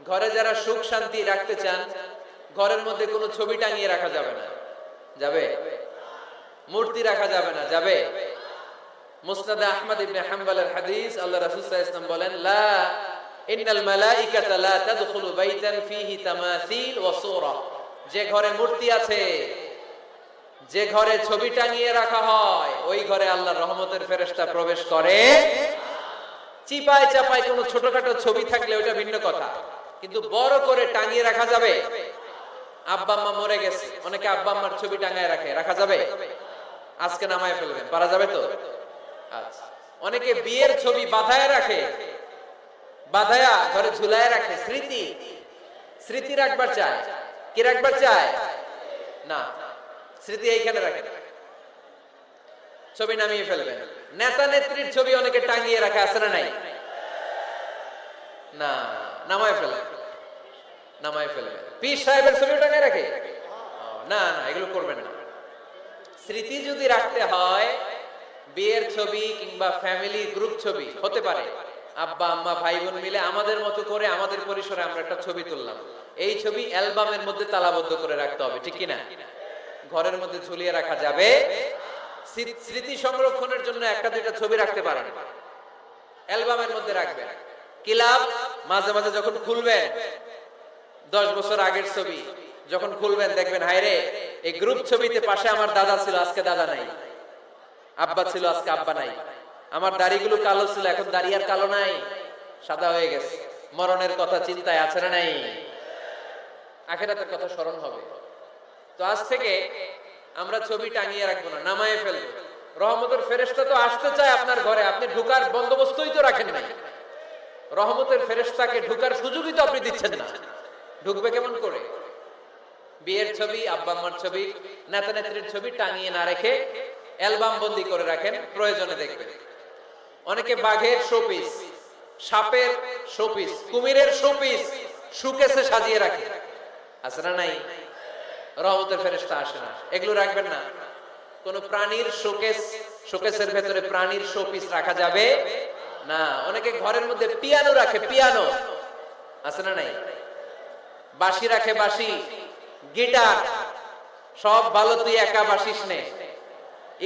ঘরে যারা সুখ শান্তি রাখতে চান, ঘরের মধ্যে কোনো ছবি টাঙিয়ে রাখা যাবে না। যাবে? মূর্তি রাখা যাবে না। যাবে? মুসনাদে আহমদ ইবনে হাম্বলের হাদিস, আল্লাহ রাসূল সাল্লাল্লাহু আলাইহি ওয়াসাল্লাম বলেন, লা ইন্নাল মালাইকাতা লা তাদখুলু বাইতান ফীহি তামাসিল ওয়া সূরা। যে ঘরে মূর্তি আছে, যে ঘরে ছবি টাঙিয়ে রাখা হয়, ওই ঘরে আল্লাহর রহমতের ফেরেশতা প্রবেশ করে। চিপায় চাপায় কোনো ছোটখাটো ছবি থাকলে ওটা ভিন্ন কথা, কিন্তু বড় করে টাঙিয়ে রাখা যাবে? আব্বা আম্মা মরে গেছে, অনেকে আব্বা আম্মার ছবি টাঙায় রাখে, রাখা যাবে? আজকে নামায় ফেলবেন, পারা যাবে তো? আচ্ছা। অনেকে বিয়ের ছবি বাঁধায় রাখে, বাঁধায়া ঘরে ঝুলায় রাখে, স্মৃতি স্মৃতি রাখবার চায়। কি রাখবার চায়? না, স্মৃতি এইখানে রাখে, ছবি নামিয়ে ফেলবেন। নেতা নেত্রীর ছবি অনেকে টাঙিয়ে রাখে, আছে না নাই? না, নামায় ফেলে, নামায় ফেলবেন। পীর সাহেবের ছবি টাঙিয়ে রাখে, না না, এগুলো করবেন না। স্মৃতি যদি রাখতে হয়, বিয়ের ছবি কিংবা ফ্যামিলি গ্রুপ ছবি হতে পারে, আব্বা আম্মা ভাই বোন মিলে আমাদের মতো করে আমাদের পরিসরে আমরা একটা ছবি তুললাম, এই ছবি অ্যালবামের মধ্যে তালাবদ্ধ করে রাখতে হবে, ঠিক কিনা? ঘরের মধ্যে ঝুলিয়ে রাখা যাবে? স্মৃতি সংরক্ষণের জন্য একটা দুইটা ছবি রাখতে পারেন, অ্যালবামের মধ্যে রাখবেন। ক্লাব মাঝে মাঝে যখন খুলবেন, 10 বছর আগের ছবি যখন খুলবেন, দেখবেন হায়রে, এই গ্রুপ ছবিতে পাশে আমার দাদা ছিল, আজকে দাদা নাই, আব্বা ছিল, আজকে আব্বা নাই, আমার দাড়িগুলো কালো ছিল, এখন দাড়ি আর কালো নাই, সাদা হয়ে গেছে। মরণের কথা চিন্তায় আছে না নাই? আখিরাতের কথা স্মরণ হবে। তো আজ থেকে আমরা ছবি টাঙিয়ে রাখবো না, নামায়ে ফেলবো। রহমতের ফেরেশতা তো আসতে চায় আপনার ঘরে, আপনি ঢুকার বন্দোবস্তই তো রাখেন নাই। রহমতের ফেরেশতাকে ঢুকার সুযোগই তো আপনি দিচ্ছেন না, ঢুকবে কেমন করে? বিয়ের ছবি, আব্বা আম্মার ছবি, নেতা নেত্রীর ছবি টাঙিয়ে না রেখে অ্যালবাম বন্দি করে রাখেন, প্রয়োজনে দেখবেন। অনেকে বাঘের শোপিস, সাপের শোপিস, কুমিরের শোপিস শোকেসে সাজিয়ে রাখে, আছে না নাই? রহমতের ফেরেশতা আসে না, এগুলো রাখবেন না। কোন প্রাণীর শোকেস, শোকেসের ভেতরে প্রাণীর শোপিস রাখা যাবে না। অনেকে ঘরের মধ্যে পিয়ানো রাখে, পিয়ানো, আছে না নাই? বাঁশি রাখে, বাঁশি, গিটার, সব ভালো, তুই একা বাসিস নে,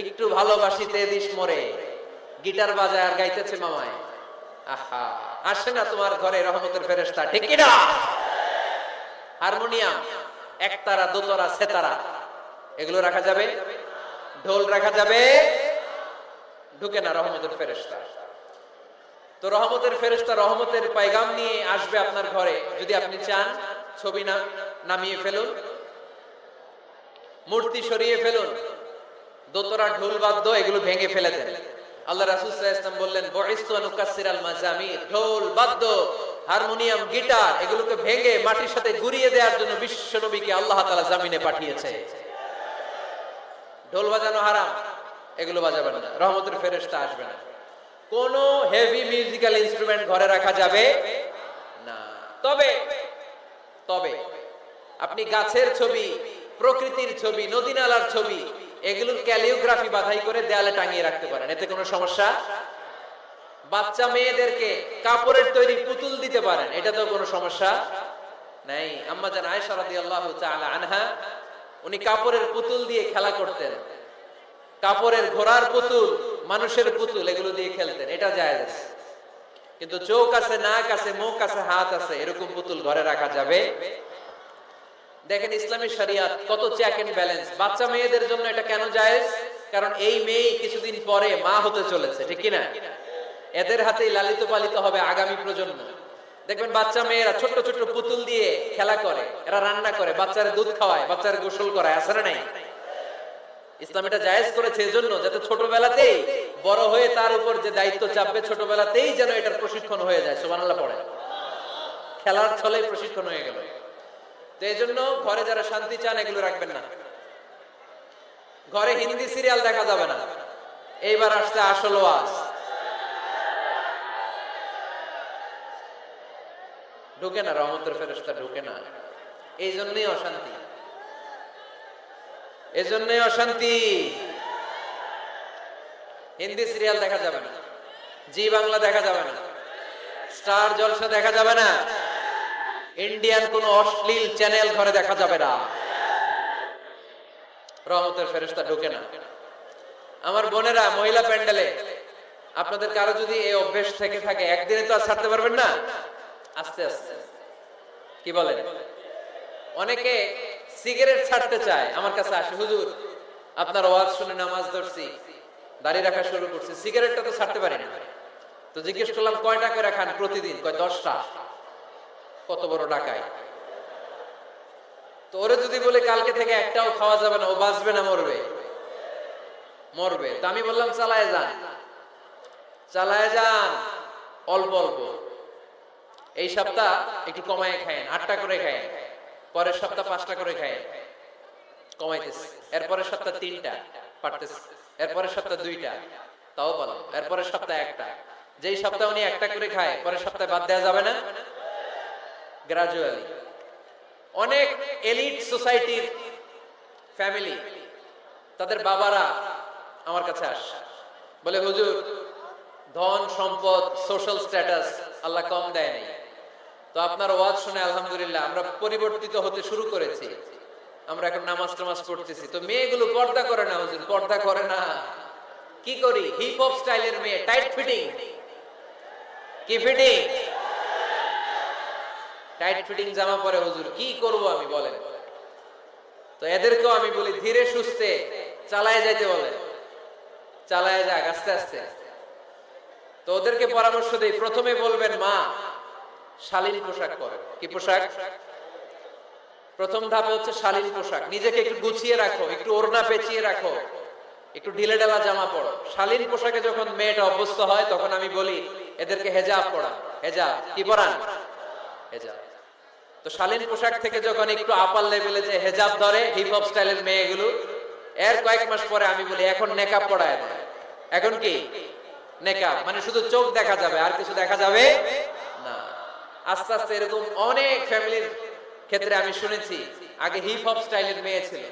একটু ভালোবাসিতে দিস মরে, গিটার বাজায় আর গাইতেছে মামায়। আহা, আসে না তোমার ঘরে রহমতের ফেরেশতা, ঠিক কি না? হারমোনিয়াম, একতারা, দোতারা, সেতারা, এগুলো রাখা যাবে? ঢোল রাখা যাবে? ঢুকে না রহমতের ফেরেশতা। তো রহমতের ফেরেশতা রহমতের পয়গাম নিয়ে আসবে আপনার ঘরে। যদি আপনি চান, ছবি নামিয়ে ফেলুন, মূর্তি সরিয়ে ফেলুন, দোতরা, ঢোল বাদ্য এগুলো ভেঙে ফেলে দেন। আল্লাহ রাসূল সাল্লাল্লাহু আলাইহি ওয়াসাল্লাম বললেন, বুইসতু আন উকাসসিরাল মাজামির, ঢোল বাদ্য, হারমোনিয়াম, গিটার এগুলোকে ভেঙে মাটির সাথে গুঁড়িয়ে দেওয়ার জন্য বিশ্ব নবীকে আল্লাহ তাআলা জমিনে পাঠিয়েছে। ঢোল বাজানো হারাম, এগুলো বাজাবেন না, রহমতের ফেরেশতা আসবে না। কোন হেভি মিউজিক্যাল ইনস্ট্রুমেন্ট ঘরে রাখা যাবে না। তবে তবে আপনি গাছের ছবি, প্রকৃতির ছবি, নদী নালার ছবি, এগুলোর ক্যালিওগ্রাফি বাধাই করে দেয়ালে টাঙিয়ে রাখতে পারেন, এতে কোনো সমস্যা। বাচ্চা মেয়েদেরকে কাপড়ের তৈরি পুতুল দিতে পারেন, এটা তো কোনো সমস্যা নাই। আম্মা জান আয়েশা রাদিয়াল্লাহু তাআলা আনহা, উনি কাপড়ের পুতুল দিয়ে খেলা করতেন, কাপড়ের ঘোড়ার পুতুল, মানুষের পুতুল, এগুলো দিয়ে খেলতেন, এটা জায়েজ। কিন্তু চোখ আছে, নাক আছে, মুখ আছে, হাত আছে, এরকম পুতুল ঘরে রাখা যাবে? দেখেন ইসলামী শরিয়ত কত চেক এন্ড ব্যালেন্স। বাচ্চা মেয়েদের জন্য এটা কেন জায়েজ? কারণ এই মেয়ে কিছুদিন পরে মা হতে চলেছে, ঠিক কিনা? এদের হাতেই লালিত পালিত হবে আগামী প্রজন্ম। দেখবেন বাচ্চা মেয়েরা ছোট্ট ছোট্ট পুতুল দিয়ে খেলা করে, এরা রান্না করে, বাচ্চারা দুধ খাওয়ায়, বাচ্চারা গোসল করায়, আছে না নাই? ইসলাম এটা জায়েজ করেছে এজন্য, যাতে ছোটবেলাতেই বড় হয়ে তার উপর যে দায়িত্ব চাপবে, ছোটবেলাতেই যেন এটার প্রশিক্ষণ হয়ে যায়। সুবহানাল্লাহ পড়ে, খেলার ছলেই প্রশিক্ষণ হয়ে গেল। তো এই জন্য ঘরে যারা শান্তি চান, এগুলো রাখবেন না। ঘরে হিন্দি সিরিয়াল দেখা যাবে না। এইবার আসছে আসল ওয়াজ, ঢুকে না, রহমতের ফেরেশতা ঢুকে না। এই জন্যই অশান্তি, এজন্যই অশান্তি। হিন্দি সিরিয়াল দেখা যাবে না, জি বাংলা দেখা যাবে না, স্টার জলসা দেখা যাবে না, ইন্ডিয়ান কোন অশ্লীল চ্যানেল ঘরে দেখা যাবে না, রহমতের ফেরেশতা ঢোকে না। আমার বোনেরা, মহিলা প্যান্ডেলে আপনাদের কারো যদি এই অভ্যেস থেকে থাকে, একদিনে তো আর ছাড়তে পারবেন না, আস্তে আস্তে, কি বলেন? অনেকে সিগারেট ছাড়তে চায়, আমার কাছে আসে, হুজুর আপনার ওয়াজ শুনে নামাজ ধরছি, দাড়ি রাখা শুরু করছি, সিগারেটটা তো ছাড়তে পারি না। তো জিজ্ঞেস করলাম কয়টা করে খান প্রতিদিন? কয় 10টা। কত বড় ডাকাই! তো ওরে যদি বলে কালকে থেকে একটাও খাওয়া যাবে না, ও বাঁচবে না মরবে? মরবে। তো আমি বললাম চালায় যান, চালায় যান, অল্প অল্প। এই সপ্তাহ একটু কমায় খায়েন, 8টা করে খায়েন, পরের সপ্তাহ 5টা করে খায়েন, কমাইতেছে। এরপরের সপ্তাহ 3টা, পারতেছে। এরপরের সপ্তাহ 2টা, তাও বলো। এরপরের সপ্তাহ 1টা। যেই সপ্তাহ উনি 1টা করে খায়, পরের সপ্তাহে বাদ দেওয়া যাবে না? গ্রাজুয়ালি। অনেক এলিট সোসাইটির ফ্যামিলি, তাদের বাবারা আমার কাছে আসে, বলে হুজুর ধন সম্পদ সোশ্যাল স্ট্যাটাস আল্লাহ কম দেয় নাই, তো আপনার ওয়াজ শুনে আলহামদুলিল্লাহ আমরা পরিবর্তিত হতে শুরু করেছি, আমরা এখন নামাজ টামাজ পড়তেছি। তো মেয়েগুলো পর্দা করে না হুজুর, পর্দা করে না। কি করি? হিপ হপ স্টাইলের মেয়ে, টাইট ফিটিং। কি ফিটিং? টাইট ফিটিং জামা পরে হুজুর, কি করব আমি বলেন? তো এদেরকেও আমি বলি ধীরে সুস্থে চালায় যাইতে বলে, চালায় যাক আস্তে আস্তে। তো ওদেরকে পরামর্শ দেই, প্রথমে বলবেন মা শালীন পোশাক পরে। কি পোশাক? প্রথম ধাপে হচ্ছে শালীন পোশাক। নিজেকে একটু গুছিয়ে রাখো, একটু ওড়না পেঁচিয়ে রাখো, একটু ঢিলে ঢালা জামা পড়ো। শালীন পোশাকে যখন মেয়েটা অভ্যস্ত হয়, তখন আমি বলি এদেরকে হেজাব পড়া। হেজাব কি পড়ান? হেজাব। তো শালীন পোশাক থেকে যখন একটু আপার লেভেলে যে হেজাব ধরে হিপ হপ স্টাইলের মেয়েগুলো, এর কয়েক মাস পরে আমি বলি এখন নেকাব পড়ায় দেয়। এখন কি নেকাব? মানে শুধু চোখ দেখা যাবে, আর কিছু দেখা যাবে না। আস্তে আস্তে এরকম অনেক ফ্যামিলির ক্ষেত্রে আমি শুনেছি, আগে হিপ হপ স্টাইলের মেয়ে ছিল,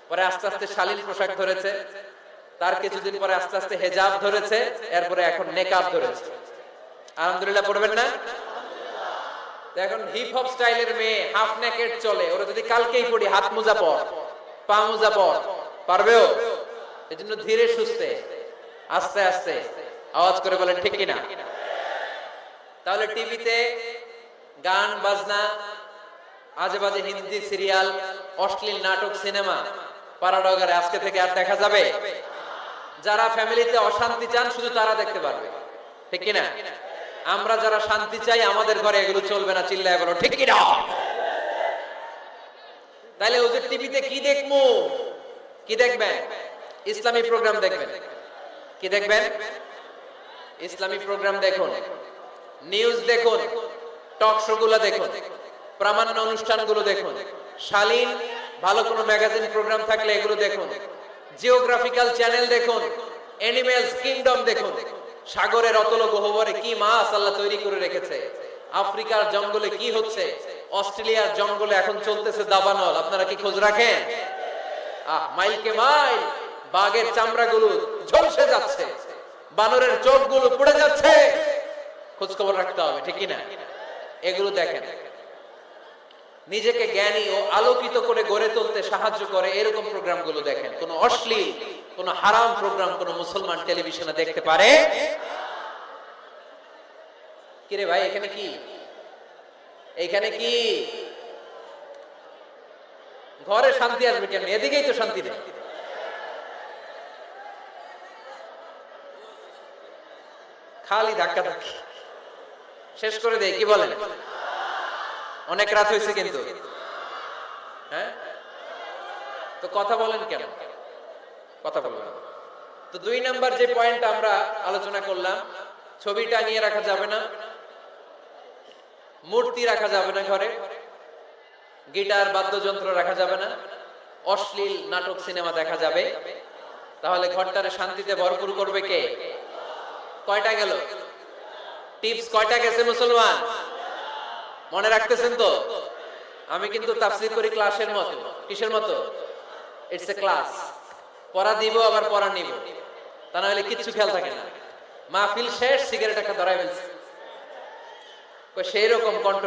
পরে আস্তে আস্তে শালীন পোশাক ধরেছে, তার কিছুদিন পরে আস্তে আস্তে হেজাব ধরেছে, এরপরে এখন নেকাব ধরেছে। আলহামদুলিল্লাহ পড়বেন না? এখন হিপ হপ স্টাইলের মেয়ে হাফ নেকেড চলে, ওরা যদি কালকেই পড়ি হাত মোজা পর, পা মোজা পর, পারবেও? এজন্য ধীরে সুস্থে আস্তে আস্তে, আওয়াজ করে বলেন ঠিক কিনা? তাহলে টিভিতে গান বাজনা, আজে বাজে হিন্দি সিরিয়াল, অশ্লীল নাটক, সিনেমা পাড়াডগারে আজকে থেকে আর দেখা যাবে? যারা ফ্যামিলিতে অশান্তি চান শুধু তারা দেখতে পারবে, ঠিক কিনা? আমরা যারা শান্তি চাই আমাদের ঘরে এগুলো চলবে না, চিল্লায় বলো ঠিক কিনা? তাইলে ওদের টিভিতে কি দেখবো? কি দেখবেন? ইসলামী প্রোগ্রাম দেখবেন। কি দেখবেন? ইসলামী প্রোগ্রাম দেখুন, নিউজ দেখুন, টক শো গুলো দেখুন, প্রামাণ্য অনুষ্ঠানগুলো দেখুন, শালীন ভালো কোনো ম্যাগাজিন প্রোগ্রাম থাকলে এগুলো দেখুন, জিওগ্রাফিক্যাল চ্যানেল দেখুন, অ্যানিমেলস কিংডম দেখুন, সাগরের অতল গহ্বরে কি মাছ আল্লাহ তৈরি করে রেখেছে, আফ্রিকার জঙ্গলে কি হচ্ছে, অস্ট্রেলিয়ার জঙ্গলে এখন চলতেছে দাবানল, আপনারা কি খোঁজ রাখেন? মাইলকে মাইল বাঘের চামড়াগুলো ঝলসে যাচ্ছে, বানরের চোখগুলো পুড়ে যাচ্ছে, খোঁজ খবর রাখতে হবে, ঠিক কিনা? এগুলো দেখেন। নিজেকে জ্ঞানী ও আলোকিত করে গড়ে তুলতে সাহায্য করে এরকম প্রোগ্রামগুলো দেখেন। কোন অশ্লীল, কোন হারাম প্রোগ্রাম কোন মুসলমান টেলিভিশনে দেখতে পারে? কিরে ভাই এখানে কি? এইখানে কি? ঘরে শান্তি আসবে কেন? এদিকেই তো শান্তি নেই। খালি ধাক্কা ধাক্কি। শেষ করে দেই, কি বলেন? অনেক রাত হয়েছে কিন্তু, হ্যাঁ? তো কথা বলেন কেন? কথা বলবেন। তো 2 নাম্বার যে পয়েন্ট আমরা আলোচনা করলাম, ছবিটা নিয়ে রাখা যাবে না, মূর্তি রাখা যাবে না ঘরে, গিটার বাদ্যযন্ত্র রাখা যাবে না, অশ্লীল নাটক সিনেমা দেখা যাবে। তাহলে ঘরটারে শান্তিতে ভরপুর করবে কে? কয়টা গেল? টিপস কয়টা গেছে মুসলমান? মনে রাখতেছেন তো? আমি কিন্তু তাফসীর করি ক্লাসের মতো। কিসের মতো? It's a class. পড়া দিব আবার পড়া নিব, তা না হলে কিচ্ছু খেয়াল থাকে না। মাহফিল শেষ, সিগারেট একটা ধরাই ফেলছে, সেই রকম কণ্ঠ।